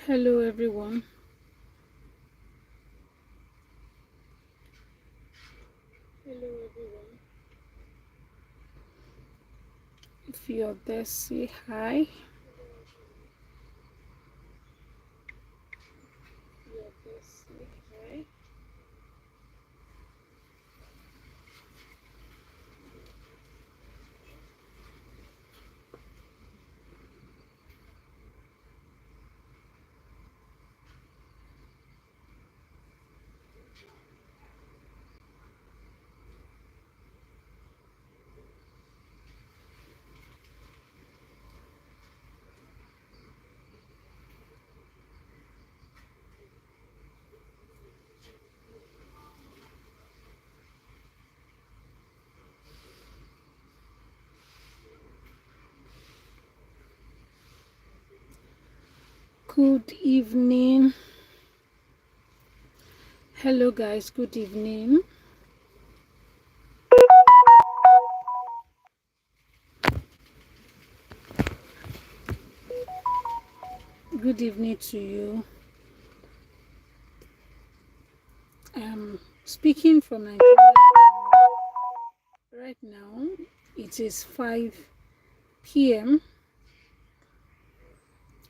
Hello everyone. Hello everyone. If you're there, say hi. You're there, say hi. Good evening. Hello guys, good evening. Good evening to you. Speaking from Nigeria right now. It is 5 p.m.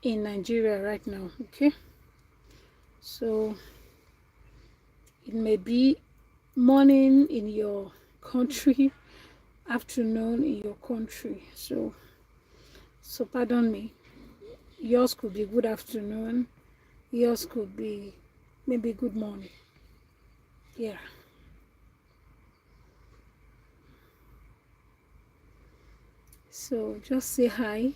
in Nigeria right now. Okay, so it may be morning in your country, afternoon in your country. So pardon me. Yours could be good afternoon. Yours could be maybe good morning. Yeah. So just say hi.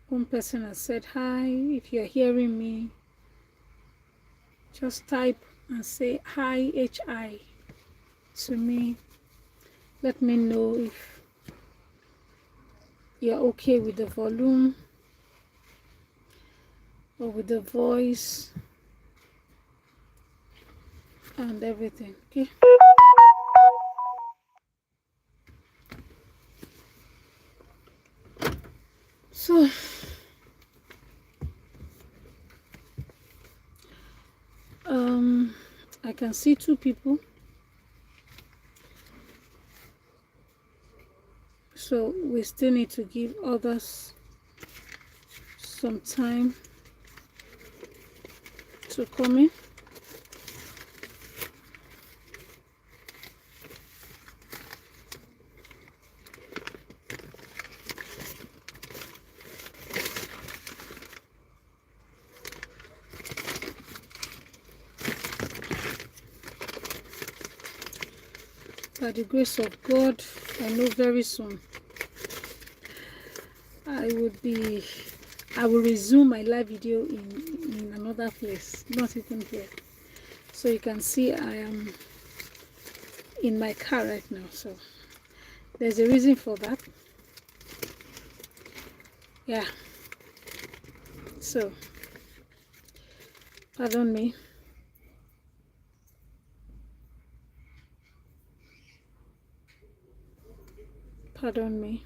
One person has said hi. If you're hearing me, just type and say hi, HI to me. Let me know if you're okay with the volume or with the voice and everything. Okay. So I can see 2 people. So we still need to give others some time to come in. By the grace of God, I know very soon I will resume my live video in another place, not even here. So you can see I am in my car right now. So there's a reason for that. Yeah. So pardon me. Pardon me.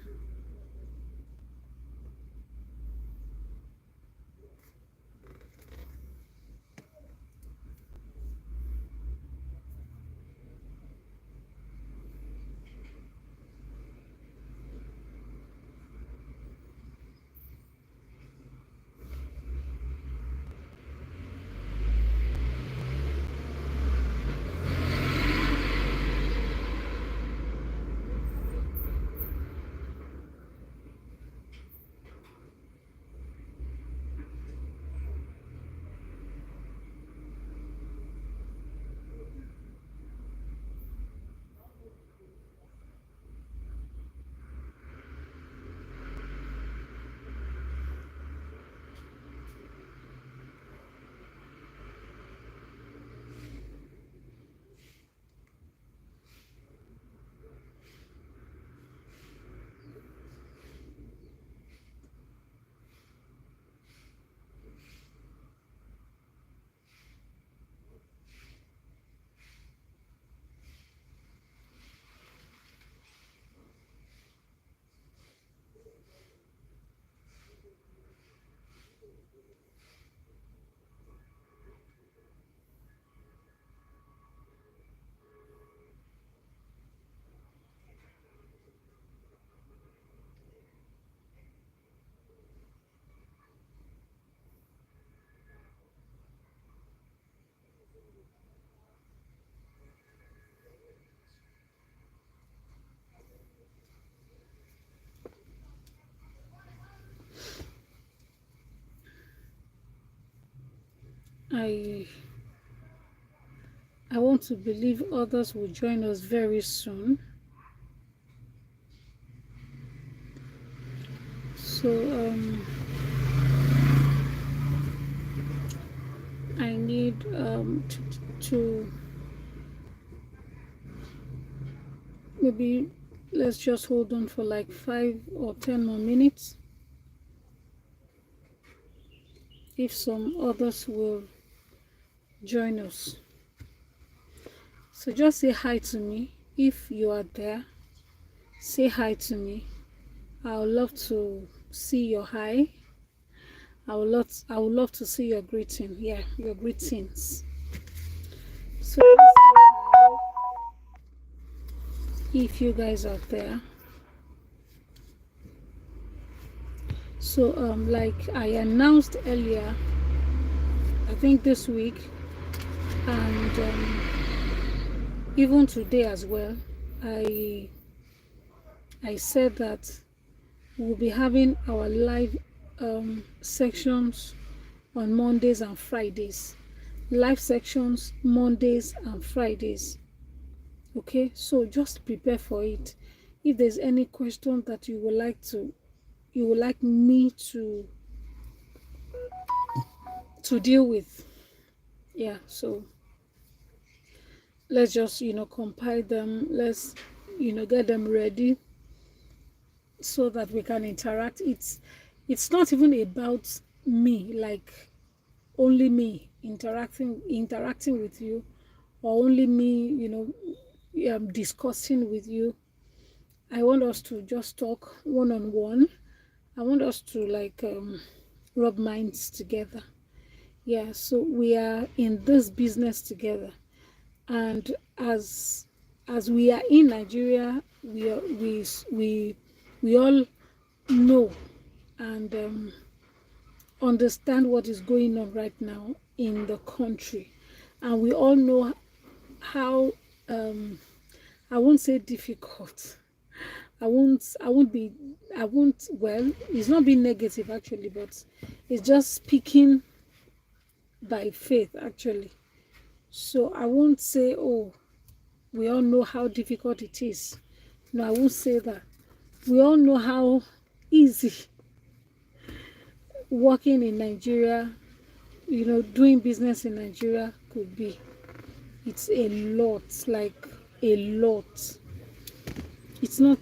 I want to believe others will join us very soon. So I need to maybe let's just hold on for like 5 or 10 more minutes. If some others will join us. So just say hi to me. If you are there, say hi to me. I would love to see your hi. I would love to see your greeting. Yeah, your greetings. So if you guys are there. So like I announced earlier, I think this week, and even today as well, I said that we'll be having our live sections on Mondays and Fridays. Live sections Mondays and Fridays. Okay, so just prepare for it. If there's any question that you would like me to deal with, yeah, so let's just compile them. Let's get them ready so that we can interact. It's not even about me, like only me interacting with you, or only me discussing with you. I want us to just talk one-on-one. I want us to like rub minds together. Yeah, so we are in this business together, and as we are in Nigeria, we all know and understand what is going on right now in the country, and we all know how I won't say difficult. Well, it's not being negative actually, but it's just speaking by faith actually. So I won't say, oh, we all know how difficult it is. No, I won't say that. We all know how easy working in Nigeria, doing business in Nigeria could be. It's a lot, like a lot. It's not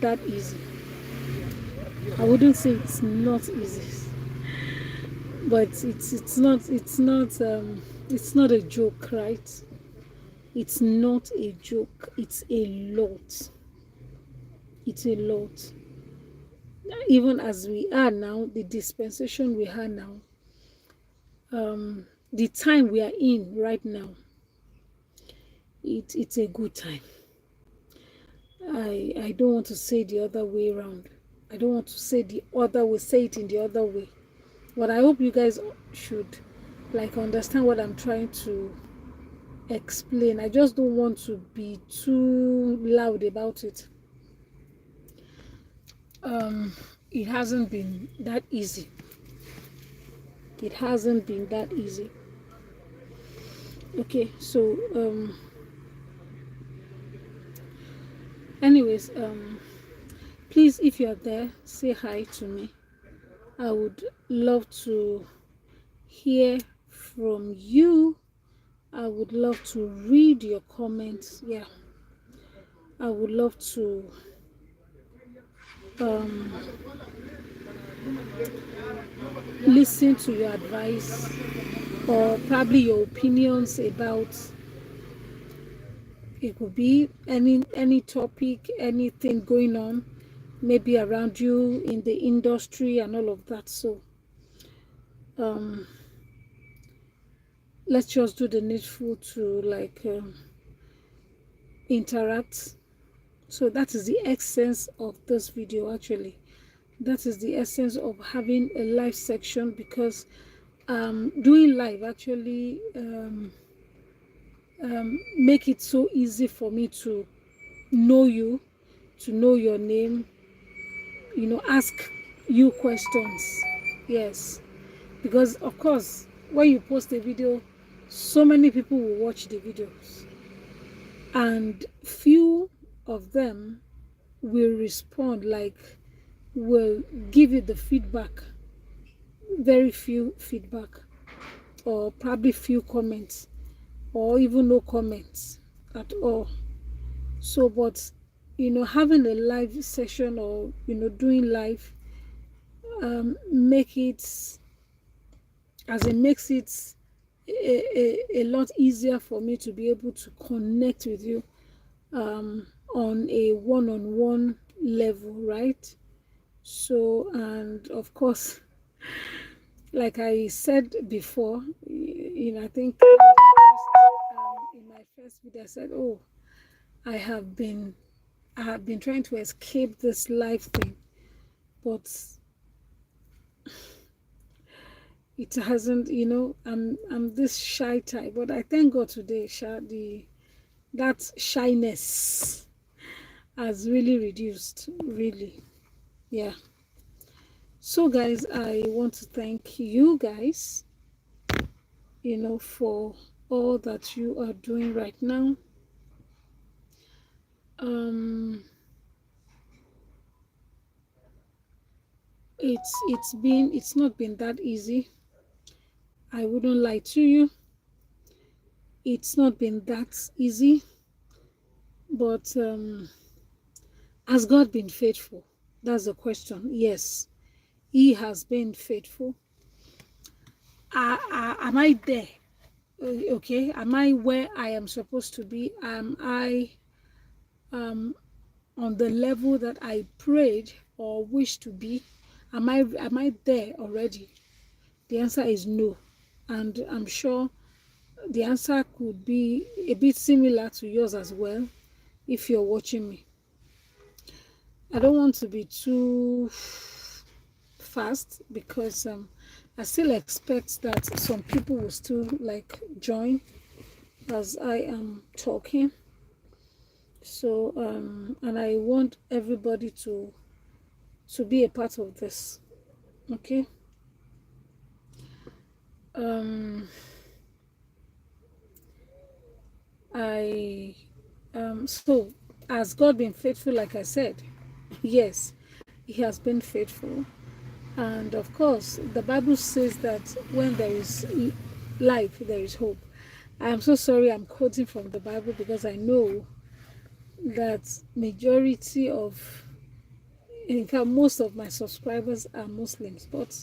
that easy. I wouldn't say it's not easy, but it's not a joke, right? It's not a joke. It's a lot. It's a lot. Even as we are now, the dispensation we are now, the time we are in right now, it's a good time. I don't want to say the other way around. I don't want to say the other way, say it in the other way. But I hope you guys should like understand what I'm trying to explain. I just don't want to be too loud about it. It hasn't been that easy. It hasn't been that easy. Okay, so anyways, please, if you're there, say hi to me. I would love to hear from you. I would love to read your comments. Yeah, I would love to listen to your advice or probably your opinions about, it could be any topic, anything going on maybe around you in the industry and all of that. So let's just do the needful to like interact. So that is the essence of this video actually. That is the essence of having a live section, because doing live actually make it so easy for me to know you, to know your name, ask you questions. Yes, Because of course, when you post a video, so many people will watch the videos, and few of them will respond, like will give you the feedback. Very few feedback, or probably few comments, or even no comments at all. So, but having a live session, or doing live, make it as it makes it a lot easier for me to be able to connect with you on a one-on-one level, right? So, and of course, like I said before, I think in my first video I said, oh, I have been trying to escape this life thing, but it hasn't. I'm this shy type, but I thank God today, that shyness has really reduced, really. Yeah. So guys, I want to thank you guys, for all that you are doing right now. It's not been that easy. I wouldn't lie to you. It's not been that easy, but has God been faithful? That's the question. Yes, He has been faithful. Am I there? Okay. Am I where I am supposed to be? Am I on the level that I prayed or wish to be? Am I there already? The answer is no. And I'm sure the answer could be a bit similar to yours as well if you're watching me. I don't want to be too fast, because I still expect that some people will still like join as I am talking. So and I want everybody to be a part of this. Okay. I So, has God been faithful? Like I said, yes, He has been faithful. And of course, the Bible says that when there is life, there is hope. I am so sorry I'm quoting from the Bible, because I know that majority of, in fact, most of my subscribers are Muslims, but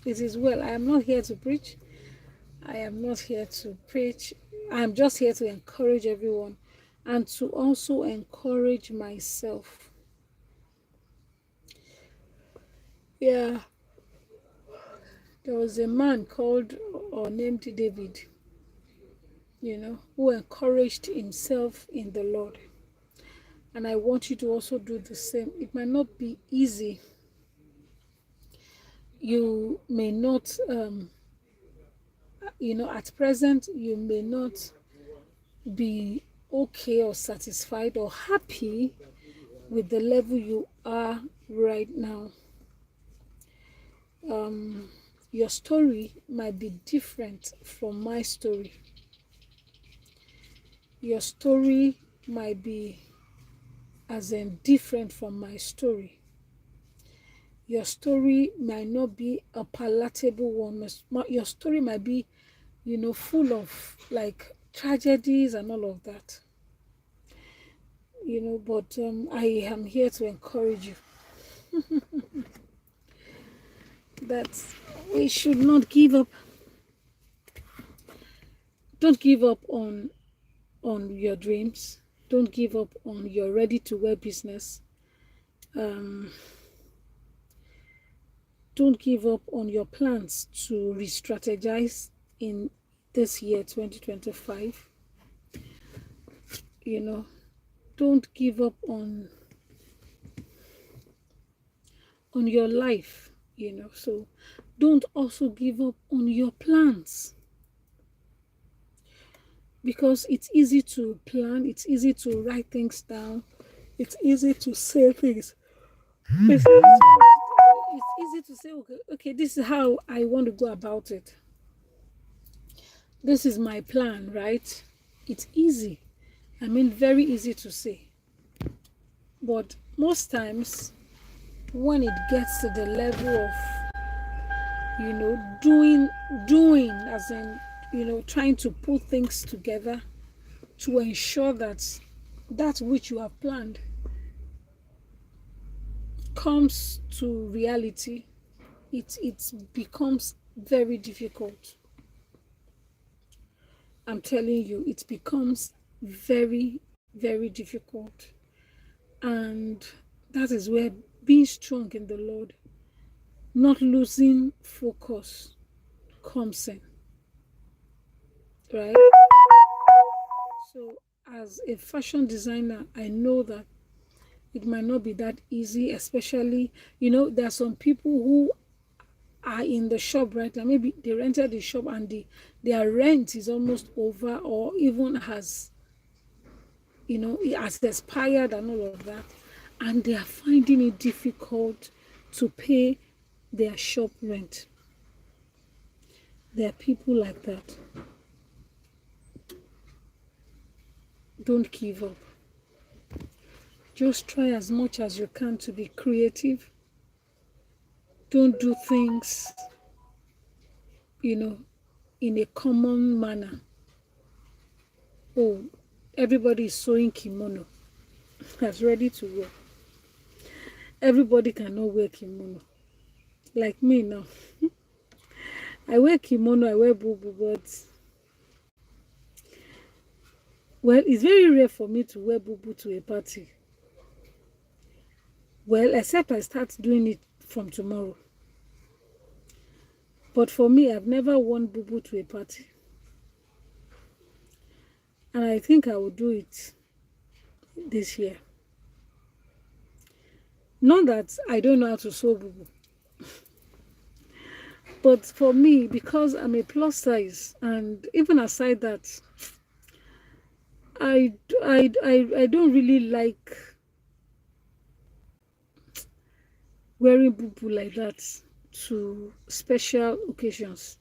it is well. I am not here to preach. I am not here to preach. I am just here to encourage everyone, and to also encourage myself. Yeah, there was a man called or named David, who encouraged himself in the Lord. And I want you to also do the same. It might not be easy. You may not, at present, you may not be okay or satisfied or happy with the level you are right now. Your story might be different from my story. Your story might be as in different from my story. Your story might not be a palatable one. Your story might be, full of like tragedies and all of that. But I am here to encourage you that we should not give up. Don't give up on your dreams. Don't give up on your ready-to-wear business. Don't give up on your plans to re-strategize in this year 2025. Don't give up on your life. So don't also give up on your plans, because it's easy to plan, it's easy to write things down, it's easy to say things. it's easy to say, okay, this is how I want to go about it. This is my plan, right? It's easy. I mean, very easy to say. But most times, when it gets to the level of, doing, as in, trying to put things together to ensure that that which you have planned comes to reality, it becomes very difficult. I'm telling you, it becomes very, very difficult. And that is where being strong in the Lord, not losing focus, comes in. Right? So, as a fashion designer, I know that it might not be that easy, especially, there are some people who are in the shop, right? Like maybe they rented the shop and their rent is almost over, or even it has expired and all of that. And they are finding it difficult to pay their shop rent. There are people like that. Don't give up. Just try as much as you can to be creative. Don't do things, in a common manner. Oh, everybody is sewing kimono. That's ready to wear. Everybody cannot wear kimono. Like me now. I wear kimono, I wear bubu, but well, it's very rare for me to wear bubu to a party. Well, except I start doing it from tomorrow. But for me, I've never worn bubu to a party. And I think I will do it this year. Not that I don't know how to sew bubu. But for me, because I'm a plus size, and even aside that, I don't really like wearing bubu like that to special occasions.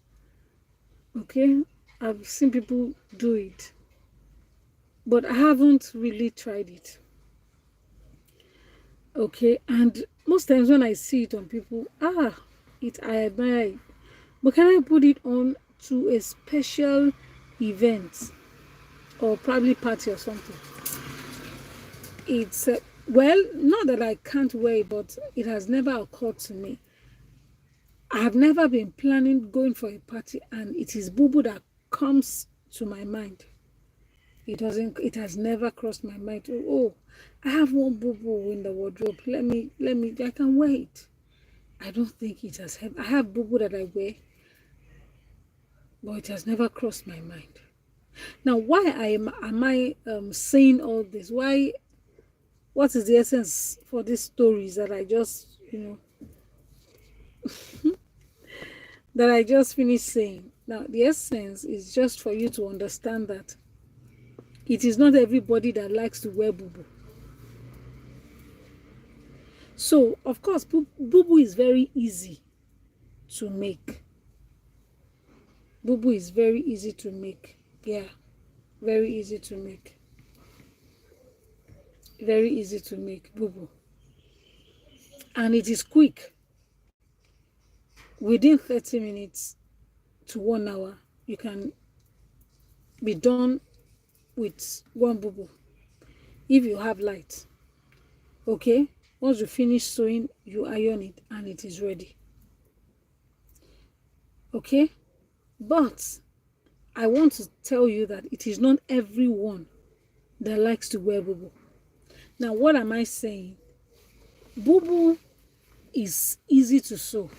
Okay, I've seen people do it, but I haven't really tried it. Okay, and most times when I see it on people, I admire it. But can I put it on to a special event or probably party or something? It's well, not that I can't wear it, but it has never occurred to me. I have never been planning going for a party, and it is bubu that comes to my mind. It has never crossed my mind. Oh, I have one bubu in the wardrobe. I can wear it. I don't think it has. I have bubu that I wear, but it has never crossed my mind. Now, why am I saying all this? Why? What is the essence for these stories that I just, that I just finished saying? Now, the essence is just for you to understand that it is not everybody that likes to wear bubu. So, of course, bubu is very easy to make. Bubu is very easy to make. Yeah, very easy to make. Very easy to make bubu. And it is quick. Within 30 minutes to 1 hour, you can be done with one bubu if you have light. Okay, once you finish sewing, you iron it and it is ready. Okay, but I want to tell you that it is not everyone that likes to wear bubu. Now, what am I saying? Bubu is easy to sew,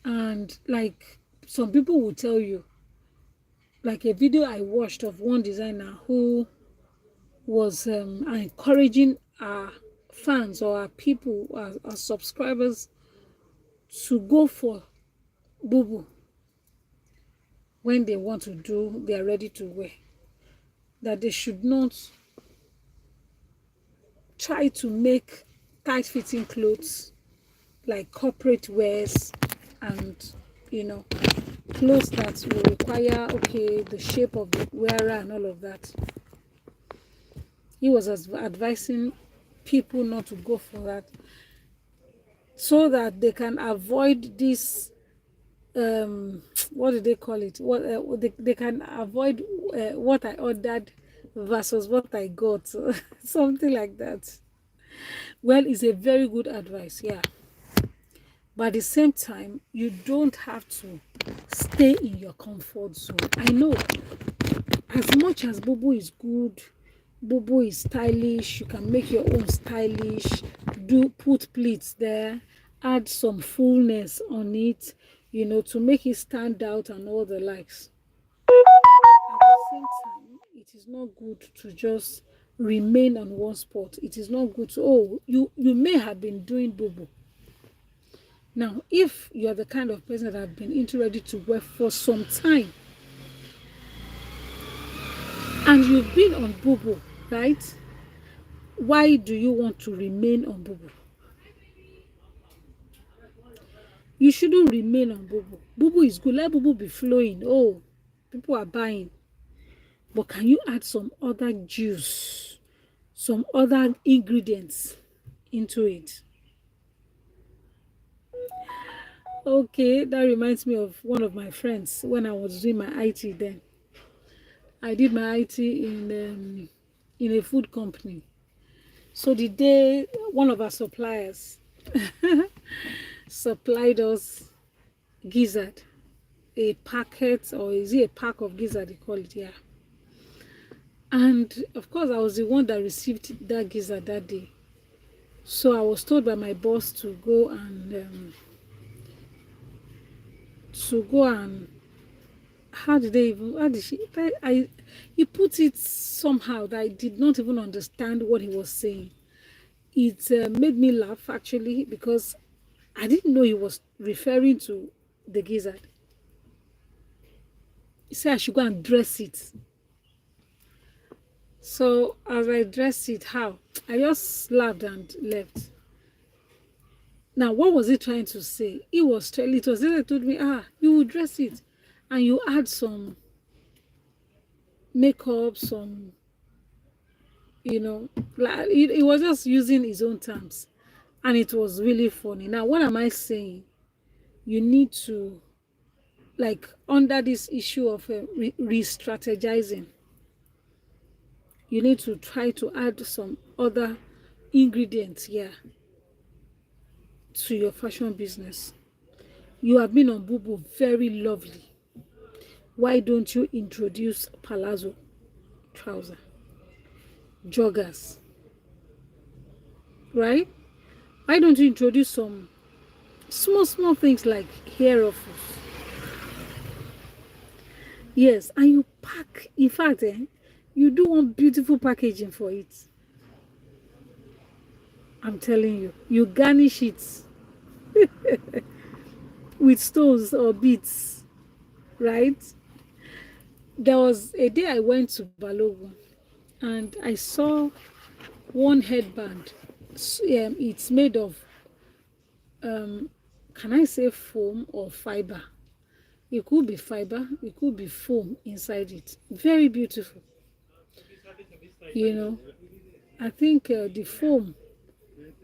and like some people will tell you, like a video I watched of one designer who was encouraging our fans or our people, our subscribers, to go for bubu when they want to do, they are ready to wear. That they should not try to make tight-fitting clothes like corporate wears and clothes that will require the shape of the wearer and all of that. He was advising people not to go for that, so that they can avoid this what do they call it, what they can avoid what I ordered versus what I got. Something like that. Well, it's a very good advice, yeah, but at the same time you don't have to stay in your comfort zone. I know, as much as bubu is good, bubu is stylish, you can make your own stylish, do put pleats there, add some fullness on it, to make it stand out and all the likes. At the same time, it is not good to just remain on one spot. It is not good to, you may have been doing bubu. Now, if you are the kind of person that have been into ready to wear for some time, and you've been on bubu, right? Why do you want to remain on bubu? You shouldn't remain on bubu. Bubu is good. Let bubu be flowing. Oh, people are buying. But can you add some other juice, some other ingredients into it? Okay, that reminds me of one of my friends when I was doing my IT then. I did my IT in a food company. So the day one of our suppliers supplied us gizzard, a packet, or is it a pack of gizzard they call it, yeah. And of course I was the one that received that gizzard that day. So I was told by my boss to go and how did she, he put it somehow that I did not even understand what he was saying. It made me laugh actually, because I didn't know he was referring to the gizzard. He said I should go and dress it. So as I dressed it, how? I just laughed and left. Now, what was he trying to say? He was telling, it was then he told me, you will dress it and you add some makeup, some, like he was just using his own terms. And it was really funny. Now, what am I saying? You need to, like, under this issue of re-strategizing, you need to try to add some other ingredients here to your fashion business. You have been on bubu, very lovely. Why don't you introduce palazzo trouser, joggers, right? Why don't you introduce some small things like hair ruffles? Yes, and you pack, in fact, you do one beautiful packaging for it. I'm telling you, you garnish it with stones or beads, right? There was a day I went to Balogun and I saw one headband. It's made of, can I say foam or fiber? It could be fiber, it could be foam inside it. Very beautiful. I think the foam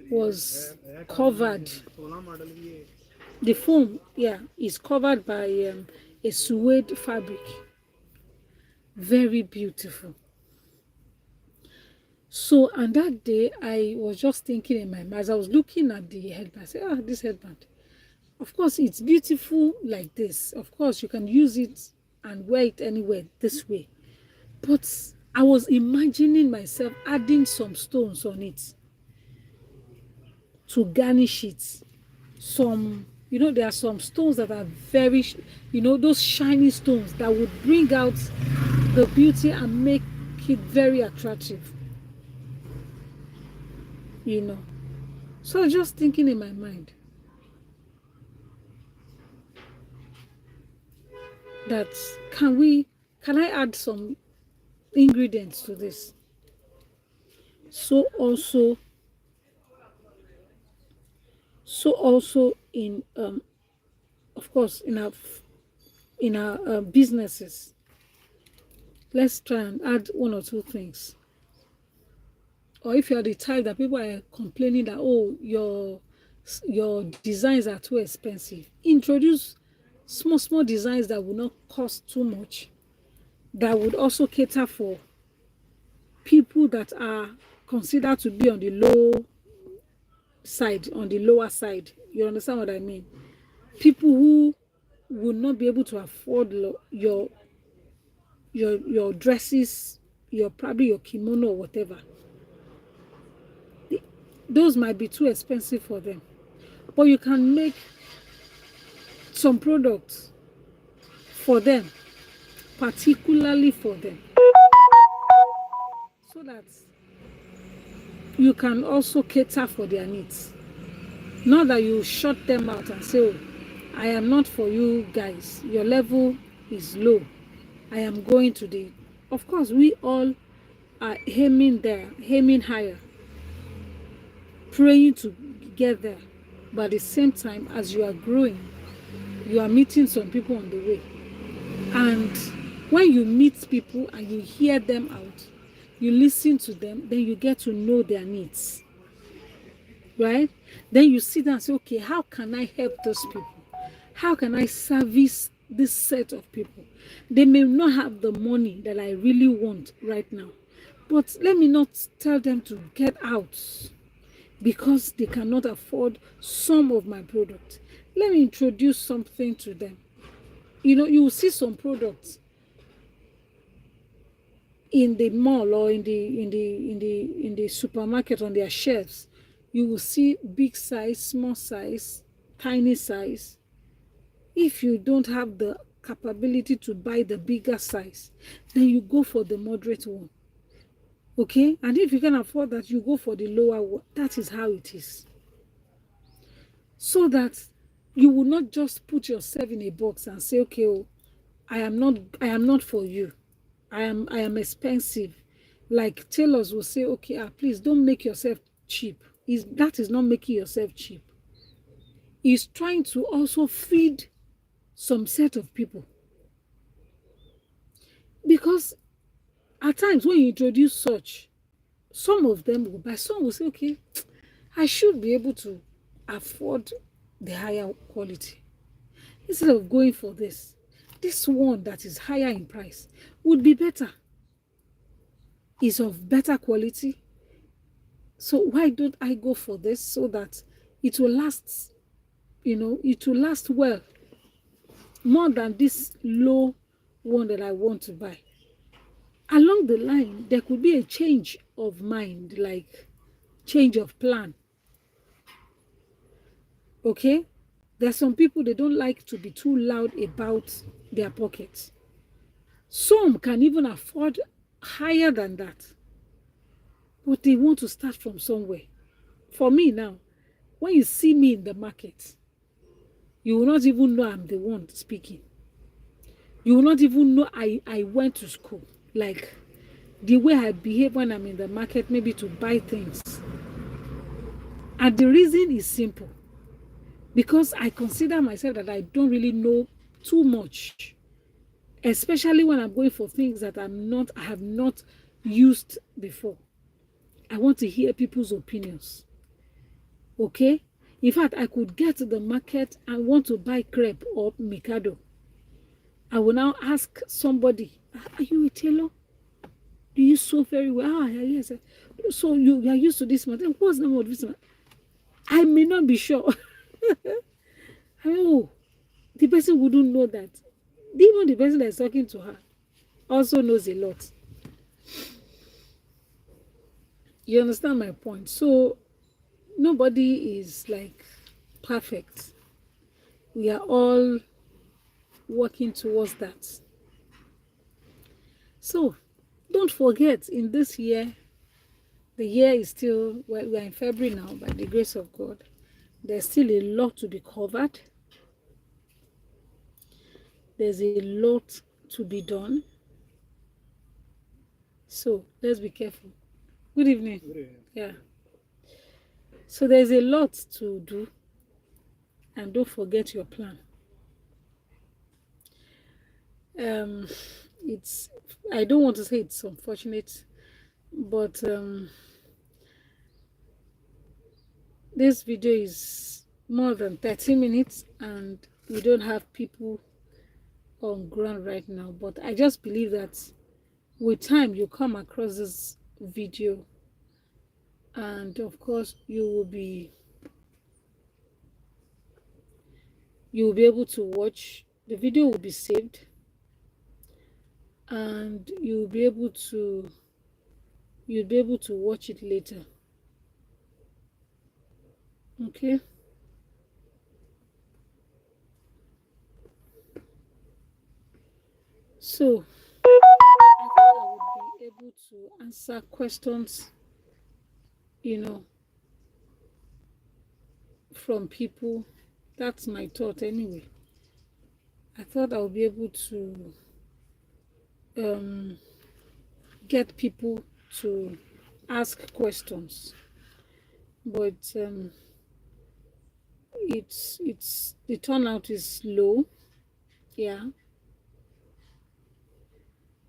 was covered. The foam, yeah, is covered by a suede fabric. Very beautiful. So, and that day I was just thinking in my mind, as I was looking at the headband, I said, this headband, of course it's beautiful like this. Of course you can use it and wear it anywhere this way. But I was imagining myself adding some stones on it to garnish it. Some, there are some stones that are very, those shiny stones that would bring out the beauty and make it very attractive. So just thinking in my mind that can I add some ingredients to this, So also in of course in our businesses, let's try and add one or two things. Or if you're the type that people are complaining that, oh, your designs are too expensive, introduce small designs that will not cost too much, that would also cater for people that are considered to be on the low side, on the lower side. You understand what I mean? People who would not be able to afford your dresses, your probably your kimono or whatever. Those might be too expensive for them. But you can make some products for them, particularly for them, so that you can also cater for their needs. Not that you shut them out and say, oh, I am not for you guys. Your level is low. I am going to the... Of course, we all are aiming there, aiming higher, praying to get there. But at the same time, as you are growing, you are meeting some people on the way. And when you meet people and you hear them out, you listen to them, then you get to know their needs, right? Then you sit down and say, okay, how can I help those people? How can I service this set of people? They may not have the money that I really want right now, but let me not tell them to get out because they cannot afford some of my products. Let me introduce something to them. You know, you will see some products in the mall or in the supermarket on their shelves. You will see big size, small size, tiny size. If you don't have the capability to buy the bigger size, then you go for the moderate one. Okay? And if you can afford that, you go for the lower one. That is how it is. So that you will not just put yourself in a box and say, okay, oh, I am not for you. I am expensive. Like tailors will say, okay, please don't make yourself cheap. That is not making yourself cheap. It's trying to also feed some set of people. Because at times when you introduce such, some of them will buy, some will say, okay, I should be able to afford the higher quality. Instead of going for this one that is higher in price would be better, is of better quality. So why don't I go for this so that it will last, it will last well, more than this low one that I want to buy. Along the line, there could be a change of mind, like change of plan. Okay? There's some people, they don't like to be too loud about their pockets. Some can even afford higher than that. But they want to start from somewhere. For me now, when you see me in the market, you will not even know I'm the one speaking. You will not even know I went to school. Like the way I behave when I'm in the market, maybe to buy things. And the reason is simple. Because I consider myself that I don't really know too much. Especially when I'm going for things that I have not used before. I want to hear people's opinions. Okay? In fact, I could get to the market and want to buy crepe or Mikado. I will now ask somebody, are you a tailor? Do you sew very well? Yes. So you are used to this one. What's the name of this one? I may not be sure. Oh, the person wouldn't know that. Even the person that is talking to her also knows a lot. You understand my point? So nobody is like perfect. We are all working towards that. So don't forget, in this year, the year is still, well, we are in February now, by the grace of God. There's still a lot to be covered. There's a lot to be done. So let's be careful. Good evening. Good evening. Yeah. So there's a lot to do. and don't forget your plan. It's, I don't want to say it's unfortunate, but this video is more than 30 minutes and we don't have people on ground right now. But I just believe that with time you come across this video, and of course you will be able to watch the video, will be saved, and you'll be able to watch it later. Okay, so I thought I would be able to answer questions, you know, from people. That's my thought anyway. I thought I would be able to get people to ask questions, but it's the turnout is low. Yeah,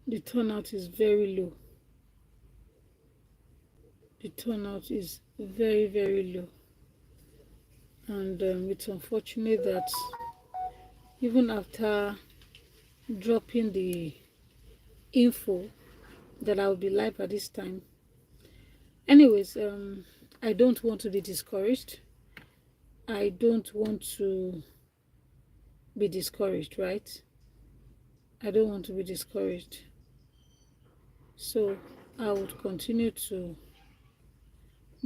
the turnout is very low. The turnout is very, very low, and it's unfortunate that even after dropping the info that I'll be live at this time. Anyways, I don't want to be discouraged. I don't want to be discouraged, right? I don't want to be discouraged. So I would continue to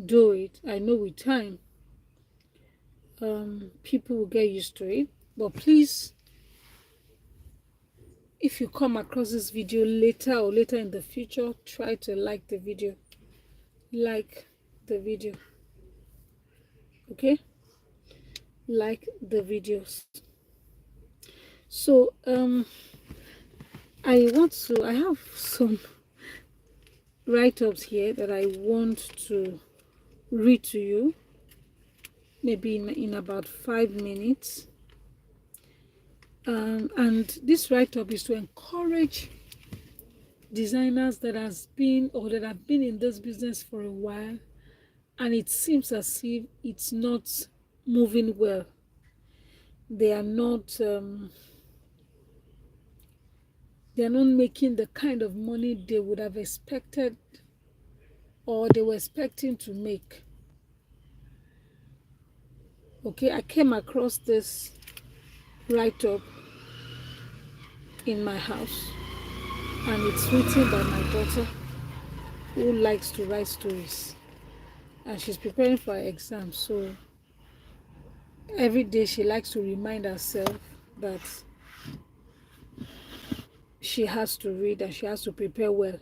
do it. I know with time, people will get used to it. But please, if you come across this video later or later in the future, try to like the video. Like the video. Okay? Like the videos. So I have some write-ups here that I want to read to you, maybe in about 5 minutes. And this write-up is to encourage designers that have been in this business for a while, and it seems as if it's not moving well. They are not making the kind of money they would have expected or they were expecting to make. Okay, I came across this write-up in my house, and it's written by my daughter, who likes to write stories, and she's preparing for her exam. So every day she likes to remind herself that she has to read and she has to prepare well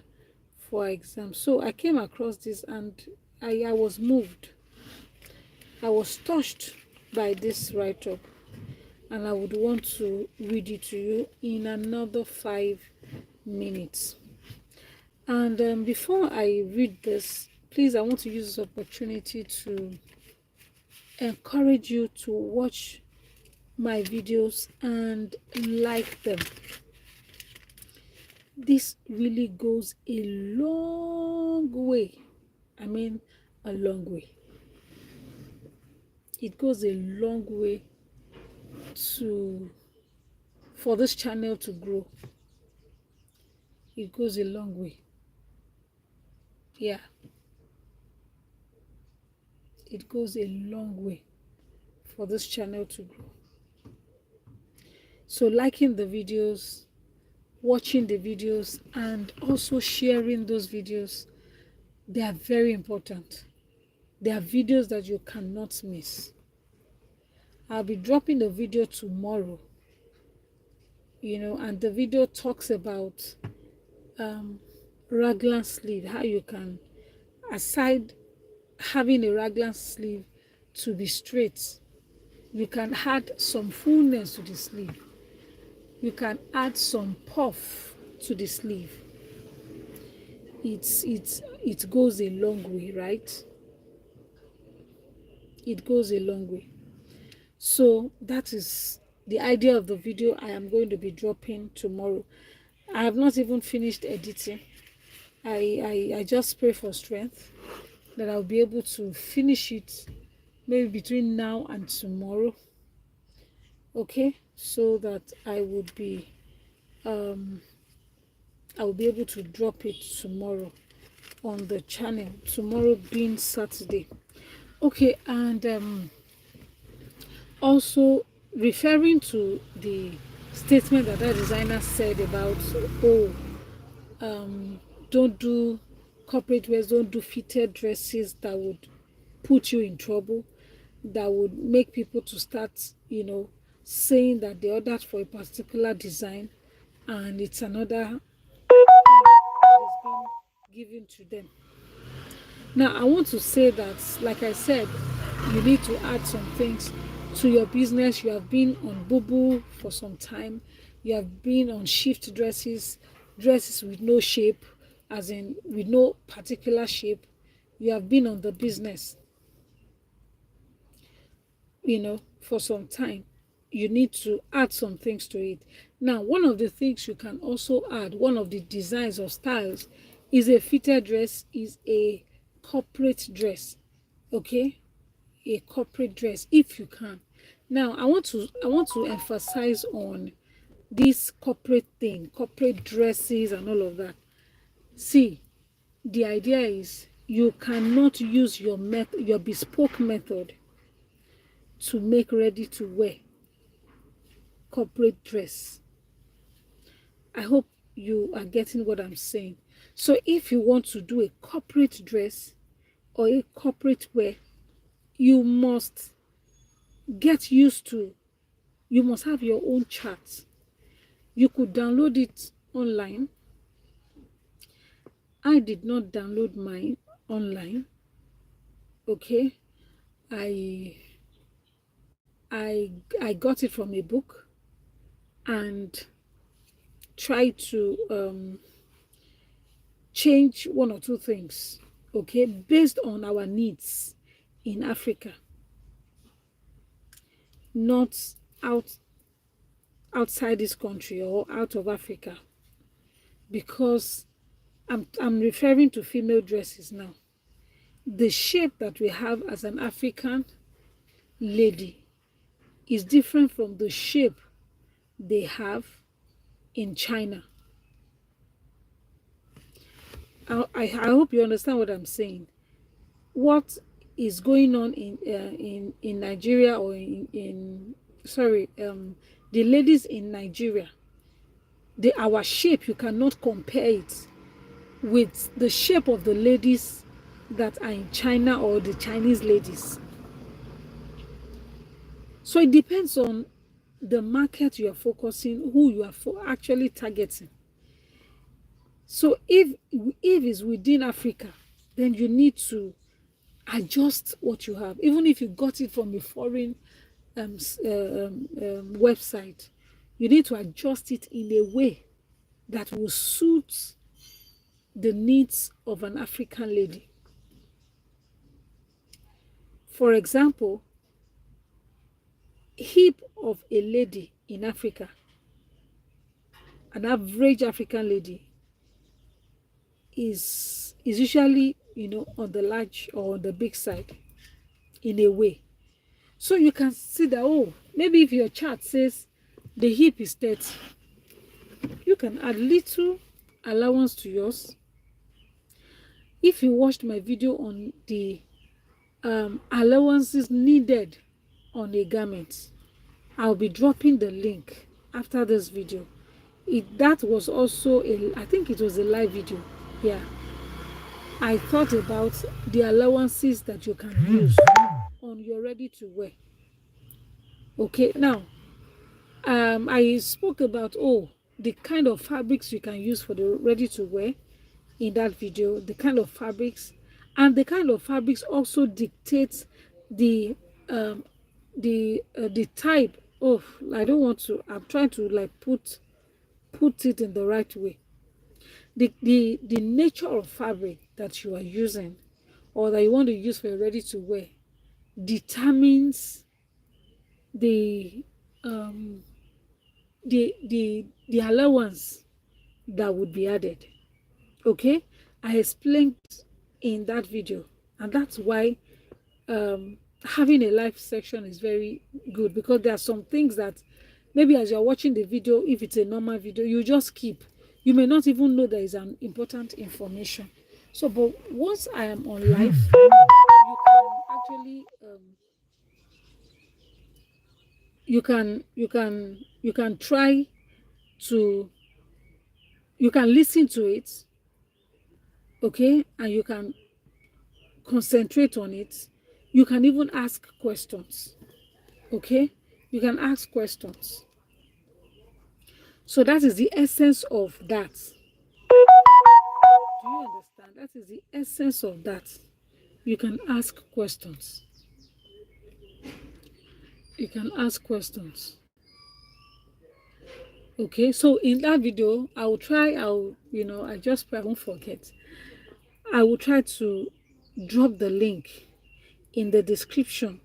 for her exam. So I came across this and I was moved. I was touched by this write-up, and I would want to read it to you in another 5 minutes. And before I read this, please, I want to use this opportunity to encourage you to watch my videos and like them. This really goes a long way. I mean, a long way. It goes a long way for this channel to grow. It goes a long way. Yeah. It goes a long way for this channel to grow. So liking the videos, watching the videos, and also sharing those videos, they are very important. They are videos that you cannot miss. I'll be dropping a video tomorrow, and the video talks about raglan sleeve, how you can, aside having a raglan sleeve to be straight, you can add some fullness to the sleeve. You can add some puff to the sleeve. It goes a long way, right? It goes a long way. So that is the idea of the video I am going to be dropping tomorrow. I have not even finished editing. I just pray for strength that I'll be able to finish it maybe between now and tomorrow. Okay, so that um I will be able to drop it tomorrow on the channel, tomorrow being Saturday. Okay, and also referring to the statement that designer said about, oh, don't do corporate wears, don't do fitted dresses that would put you in trouble, that would make people to start, saying that they ordered for a particular design and it's another that is being given to them. Now, I want to say that, like I said, you need to add some things to your business. You have been on Bubu for some time. You have been on shift dresses, dresses with no shape, as in with no particular shape. You have been on the business, for some time. You need to add some things to it. Now, one of the things you can also add, one of the designs or styles, is a fitted dress, is a corporate dress. Okay, a corporate dress if you can. Now, I want to emphasize on this corporate thing, corporate dresses and all of that. See, the idea is you cannot use your bespoke method to make ready to wear corporate dress. I hope you are getting what I'm saying. So if you want to do a corporate dress or a corporate wear, you must get used to, you must have your own chart. You could download it online. I did not download mine online. Okay, I I got it from a book and tried to change one or two things, okay, based on our needs in Africa, not outside this country or out of Africa, because I'm referring to female dresses now. The shape that we have as an African lady is different from the shape they have in China. I hope you understand what I'm saying. What is going on in Nigeria, or in sorry, the ladies in Nigeria, our shape, you cannot compare it with the shape of the ladies that are in China or the Chinese ladies. So it depends on the market you are focusing, who you are actually targeting. So if it's within Africa, then you need to adjust what you have. Even if you got it from a foreign website, you need to adjust it in a way that will suit the needs of an African lady. For example, hip of a lady in Africa, an average African lady, is usually, on the large or on the big side in a way. So you can see that, oh, maybe if your chart says the hip is 30, you can add little allowance to yours. If you watched my video on the allowances needed on a garment, I'll be dropping the link after this video. That was also I think it was a live video. Yeah, I thought about the allowances that you can use on your ready to wear. Okay, now I spoke about the kind of fabrics you can use for the ready to wear in that video, the kind of fabrics, and the kind of fabrics also dictates the the type of, I don't want to, I'm trying to like put it in the right way. The nature of fabric that you are using or that you want to use for ready to wear determines the um the allowance that would be added. Okay, I explained in that video, and that's why having a live section is very good, because there are some things that maybe as you're watching the video, if it's a normal video, you just keep, you may not even know there is an important information. So but once I am on live, you can actually you can try to, you can listen to it, okay, and you can concentrate on it. You can even ask questions, okay, you can ask questions. So that is the essence of that. Do you understand? That is the essence of that. You can ask questions. You can ask questions. Okay, so in that video, I will try, I just pray I won't forget. I will try to drop the link in the description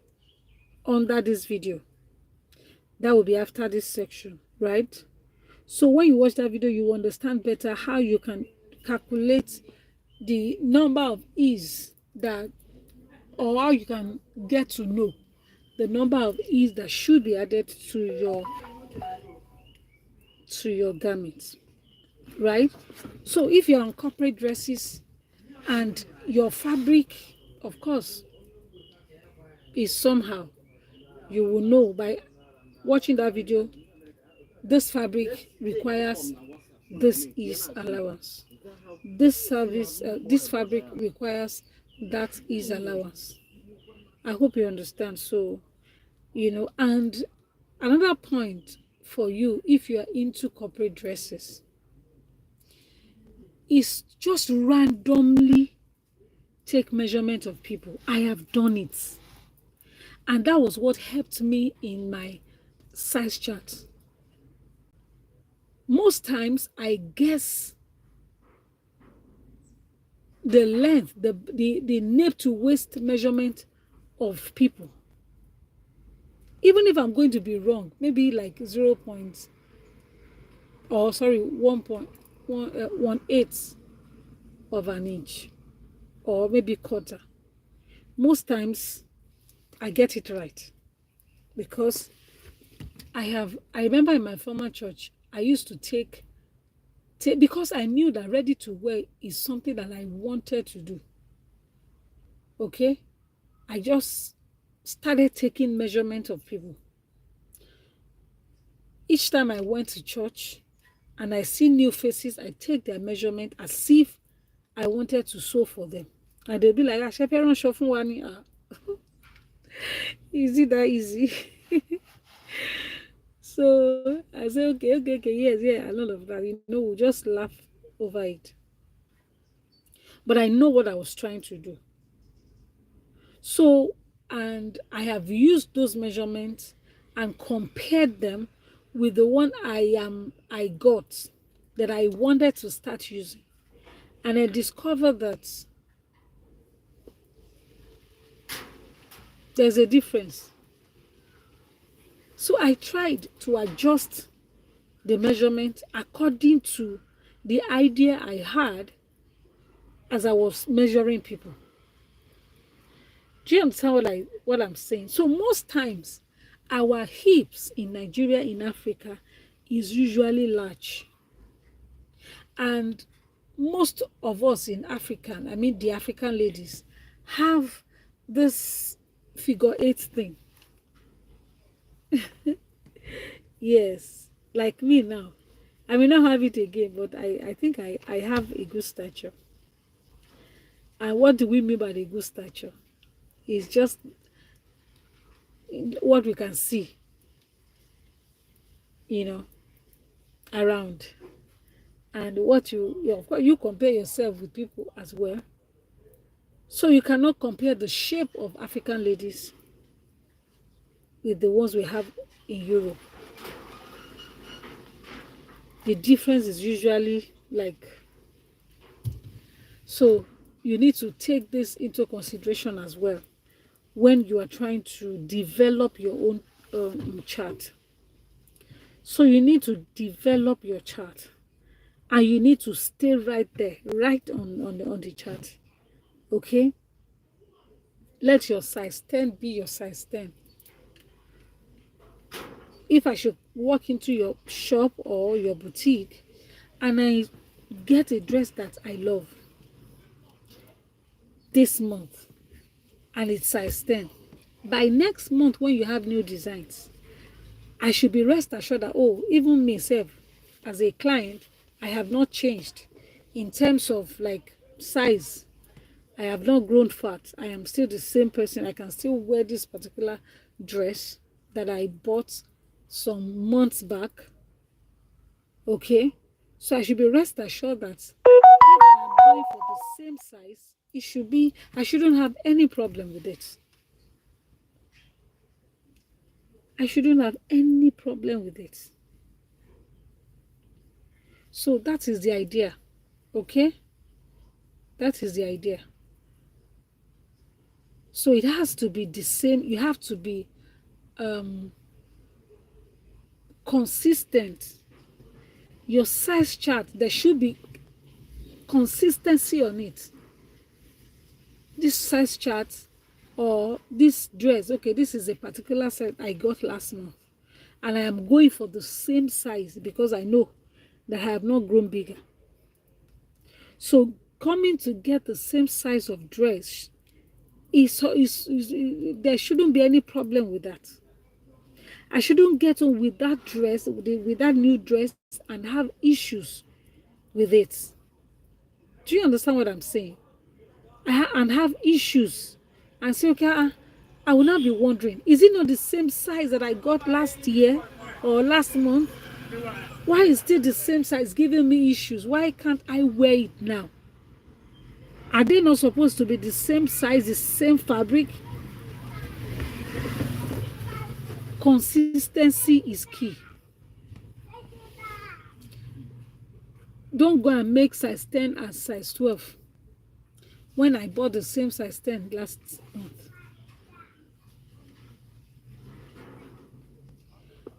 under this video. That will be after this section, right? So when you watch that video, you understand better how you can calculate the number of ease that, or how you can get to know the number of ease that should be added to your garments, right? So if you're on corporate dresses and your fabric, of course, is somehow, you will know by watching that video, this fabric requires this ease allowance. This fabric requires that ease allowance. I hope you understand. So, and another point for you, if you are into corporate dresses, is just randomly take measurement of people. I have done it. And that was what helped me in my size chart. Most times I guess the length, the nape to waist measurement of people. Even if I'm going to be wrong, maybe like 1.18 of an inch, or maybe quarter. Most times I get it right, because I remember in my former church, I used to take because I knew that ready to wear is something that I wanted to do. Okay, I just started taking measurement of people. Each time I went to church and I see new faces, I take their measurement as if I wanted to sew for them. And they'll be like, "Ah, Shepherd, show for one." Is it that easy? So I say, okay, yes, yeah, and all of that. We'll just laugh over it. But I know what I was trying to do. So, and I have used those measurements and compared them with the one I got that I wanted to start using. And I discovered that there's a difference. So I tried to adjust the measurement according to the idea I had as I was measuring people. Do you understand what I'm saying? So most times, our hips in Nigeria, in Africa, is usually large. And most of us in African, the African ladies, have this figure 8 thing. Yes, like me now. I may not have it again, but I think I have a good stature. And what do we mean by the good stature? It's just what we can see, around. And what you compare yourself with people as well. So you cannot compare the shape of African ladies with the ones we have in Europe. The difference is usually so you need to take this into consideration as well when you are trying to develop your own chart. So you need to develop your chart, and you need to stay right there, right on the chart. Okay, let your size 10 be your size 10. If I should walk into your shop or your boutique and I get a dress that I love this month and it's size 10, by next month when you have new designs, I should be rest assured that, oh, even myself as a client, I have not changed in terms of like size. I have not grown fat. I am still the same person. I can still wear this particular dress that I bought some months back. Okay, so I should be rest assured that if I'm going for the same size, it should be, I shouldn't have any problem with it. I shouldn't have any problem with it. So that is the idea. Okay, that is the idea. So it has to be the same. You have to be consistent. Your size chart, there should be consistency on it. This size chart or this dress, okay, this is a particular size I got last month, and I am going for the same size because I know that I have not grown bigger. So coming to get the same size of dress there shouldn't be any problem with that. I shouldn't get on with that dress, with that new dress, and have issues with it. Do you understand what I'm saying? And have issues and say, okay, I will not be wondering, is it not the same size that I got last year or last month? Why is still the same size giving me issues? Why can't I wear it now? Are they not supposed to be the same size, the same fabric? Consistency is key. Don't go and make size 10 and size 12 when I bought the same size 10 last month.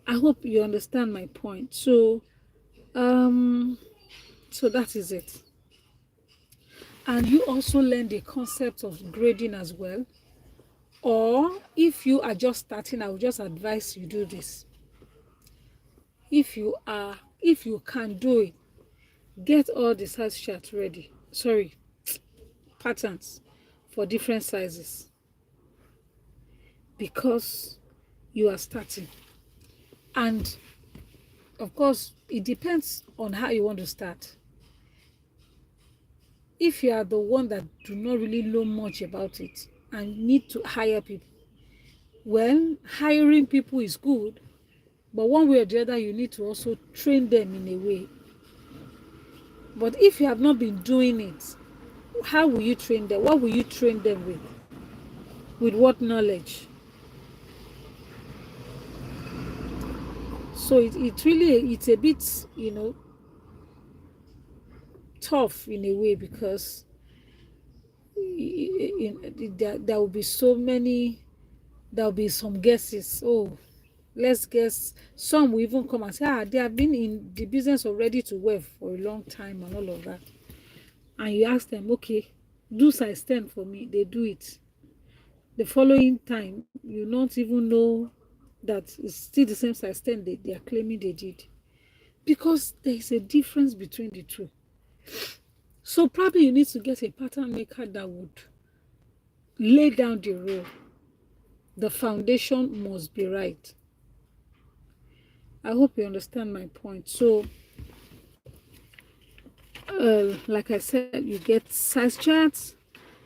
I hope you understand my point. So that is it. And you also learn the concept of grading as well. Or if you are just starting, I would just advise you do this. If you can do it, get all the size charts ready. Sorry, patterns for different sizes, because you are starting. And of course, it depends on how you want to start. If you are the one that do not really know much about it and need to hire people, well, hiring people is good, but one way or the other, you need to also train them in a way. But if you have not been doing it, how will you train them? What will you train them with? With what knowledge? So it's a bit, tough in a way, because there will be so many, there will be some guesses. Oh, let's guess. Some will even come and say, they have been in the business already to wear for a long time and all of that. And you ask them, okay, do size 10 for me. They do it. The following time, you don't even know that it's still the same size 10 they are claiming they did. Because there is a difference between the two. So probably you need to get a pattern maker that would lay down the rule. The foundation must be right. I hope you understand my point. So, like I said, you get size charts.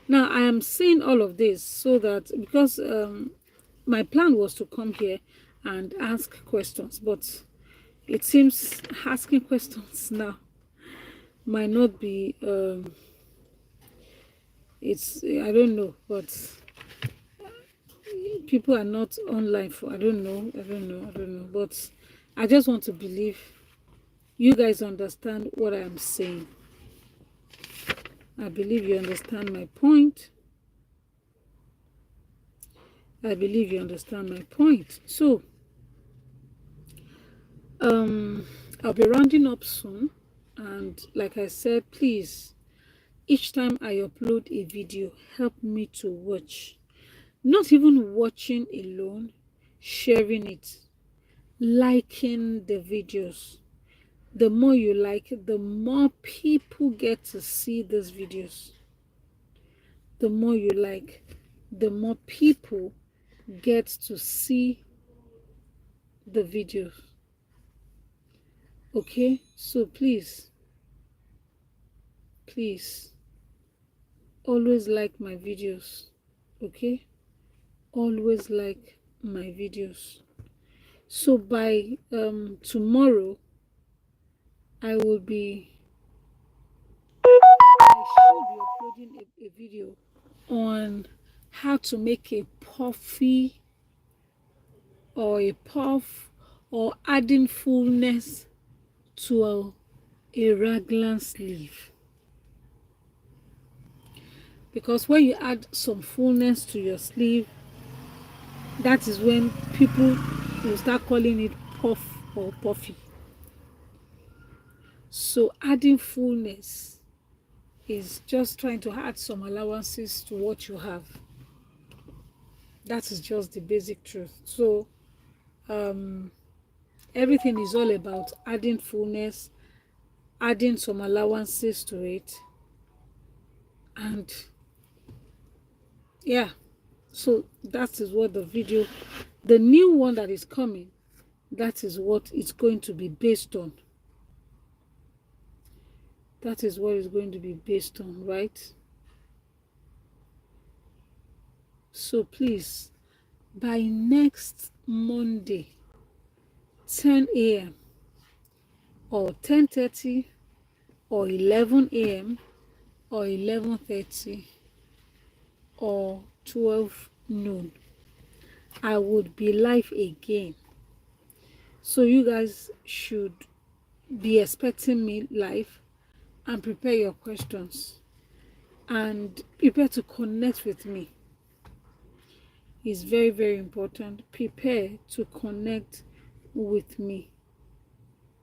Now, I am saying all of this so that, because my plan was to come here and ask questions, but it seems asking questions now might not be, I don't know, but people are not online for, I don't know, but I just want to believe you guys understand what I am saying. I believe you understand my point. I believe you understand my point. So I'll be rounding up soon, and like I said, please, each time I upload a video, help me to watch. Not even watching alone, sharing it, liking the videos. The more you like, the more people get to see these videos. The more you like, the more people get to see the videos. Okay, so please always like my videos. Okay, always like my videos. So by tomorrow I should be uploading a video on how to make a puffy or a puff, or adding fullness to a raglan sleeve. Because when you add some fullness to your sleeve, that is when people will start calling it puff or puffy. So adding fullness is just trying to add some allowances to what you have. That is just the basic truth. So everything is all about adding fullness, adding some allowances to it, and yeah, so that is what the new one that is coming, that is what it's going to be based on. That is what it's going to be based on, right? So please, by next Monday, 10 a.m. or 10:30 or 11 a.m. or 11:30 or 12 noon, I would be live again. So you guys should be expecting me live, and prepare your questions and prepare to connect with me. It's very, very important. Prepare to connect with me.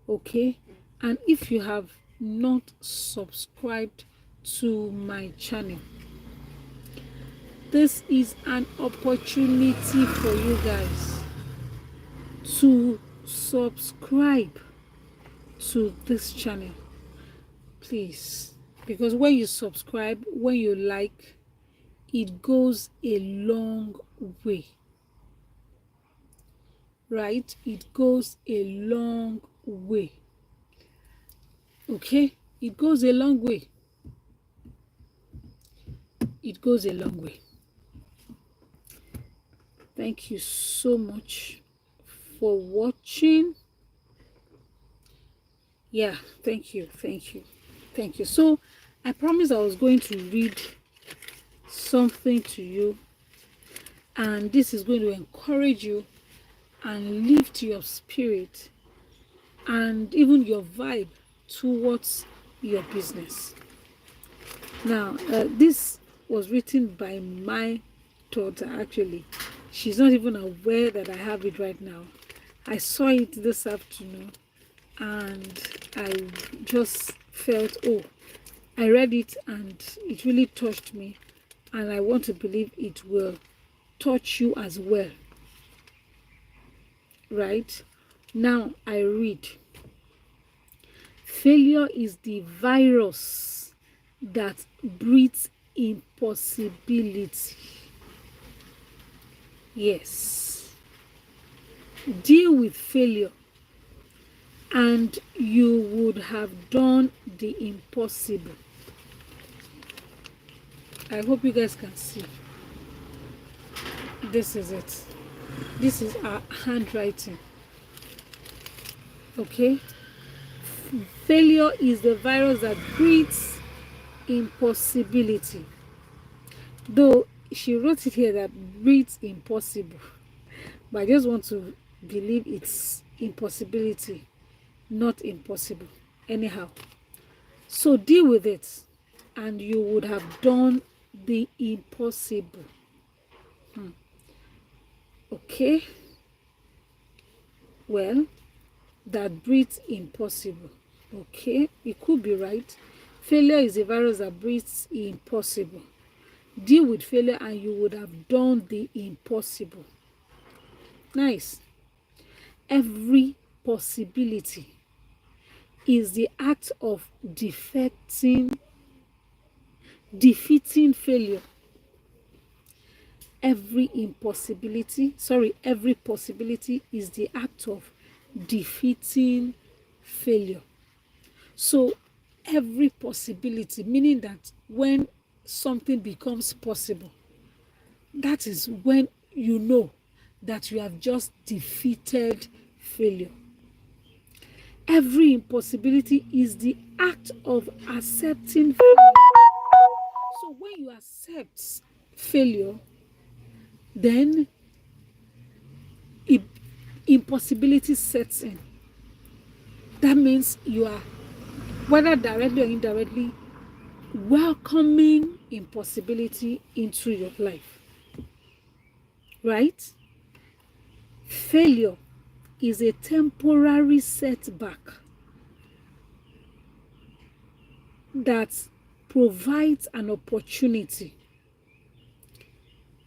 Okay? And if you have not subscribed to my channel, this is an opportunity for you guys to subscribe to this channel, please. Because when you subscribe, when you like, it goes a long way, right? It goes a long way. Okay? It goes a long way. It goes a long way. Thank you so much for watching. Yeah, thank you. So I promised I was going to read something to you, and this is going to encourage you and lift your spirit and even your vibe towards your business. Now, this was written by my daughter, actually. She's not even aware that I have it right now. I saw it this afternoon and I just felt, oh, I read it and it really touched me, and I want to believe it will touch you as well. Right? Now I read. Failure is the virus that breeds impossibility. Yes. Deal with failure and you would have done the impossible. I hope you guys can see. This is it. This is our handwriting. Okay? Failure is the virus that breeds impossibility. Though she wrote it here that breeds impossible, but I just want to believe it's impossibility, not impossible. Anyhow, so deal with it and you would have done the impossible. Okay, well, that breeds impossible. Okay, it could be right. Failure is a virus that breeds impossible. Deal with failure and you would have done the impossible. Nice. Every possibility is the act of defeating failure. Every possibility is the act of defeating failure. So every possibility, meaning that when something becomes possible, that is when you know that you have just defeated failure. Every impossibility is the act of accepting failure. So when you accept failure, then impossibility sets in. That means you are, whether directly or indirectly, welcoming impossibility into your life. Right? Failure is a temporary setback that provides an opportunity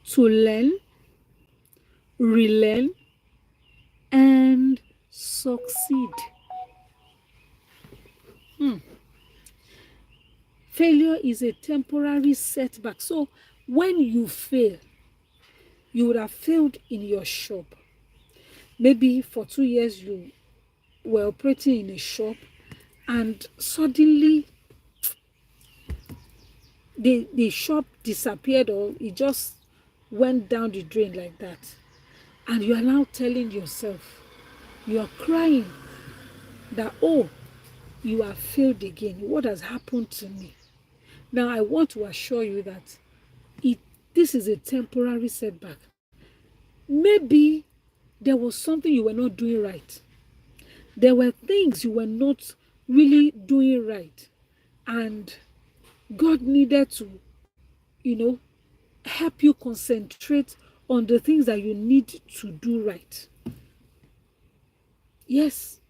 to learn, relearn, and succeed. Failure is a temporary setback. So when you fail, you would have failed in your shop. Maybe for 2 years you were operating in a shop and suddenly the shop disappeared, or it just went down the drain like that. And you are now telling yourself, you are crying that, oh, you have failed again. What has happened to me? Now, I want to assure you that this is a temporary setback. Maybe there was something you were not doing right. There were things you were not really doing right. And God needed to, help you concentrate on the things that you need to do right. Yes.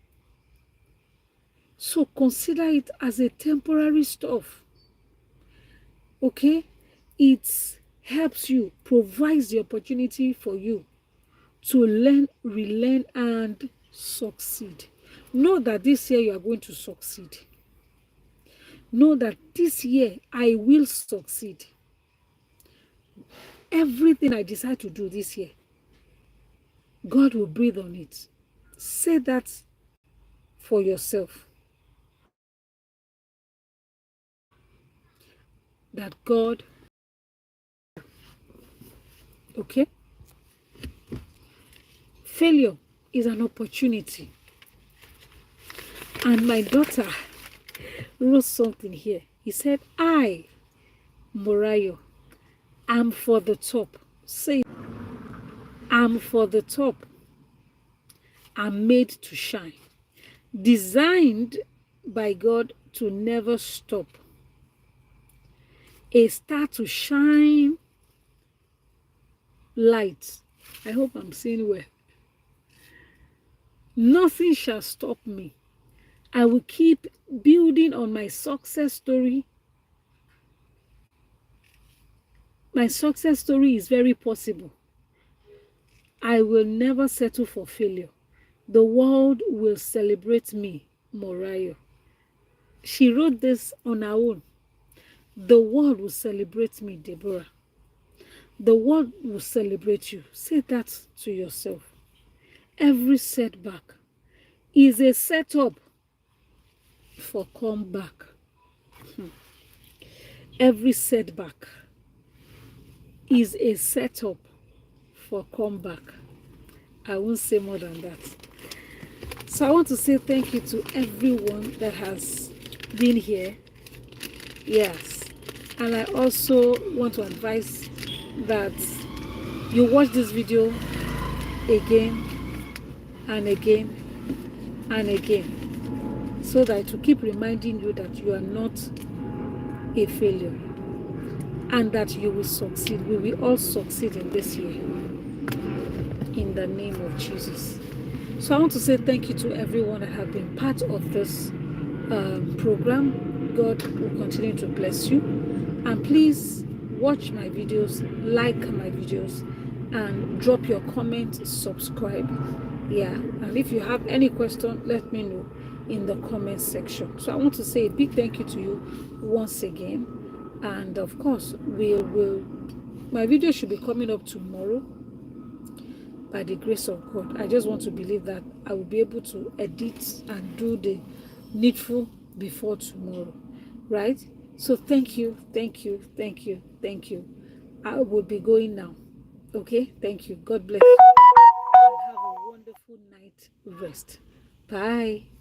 So consider it as a temporary stuff. Okay? It helps you, provides the opportunity for you to learn, relearn, and succeed. Know that this year you are going to succeed. Know that this year I will succeed. Everything I decide to do this year, God will breathe on it. Say that for yourself. That God, okay? Failure is an opportunity. And my daughter wrote something here. He said, I, Morayo, am for the top. Say, I'm for the top. I'm made to shine. Designed by God to never stop. A star to shine light. I hope I'm saying well. Nothing shall stop me. I will keep building on my success story. My success story is very possible. I will never settle for failure. The world will celebrate me, Morayo. She wrote this on her own. The world will celebrate me, Deborah. The world will celebrate you. Say that to yourself. Every setback is a setup for comeback. Every setback is a setup for comeback. I won't say more than that. So I want to say thank you to everyone that has been here. Yes. And I also want to advise that you watch this video again and again and again, so that it will keep reminding you that you are not a failure and that you will succeed. We will all succeed in this year. In the name of Jesus. So I want to say thank you to everyone that have been part of this program. God will continue to bless you. And please watch my videos, like my videos, and drop your comment, subscribe. Yeah, and if you have any question, let me know in the comment section. So I want to say a big thank you to you once again. And of course, my video should be coming up tomorrow by the grace of God. I just want to believe that I will be able to edit and do the needful before tomorrow, right? So thank you, thank you, thank you, thank you. I will be going now. Okay, thank you. God bless you and have a wonderful night rest. Bye.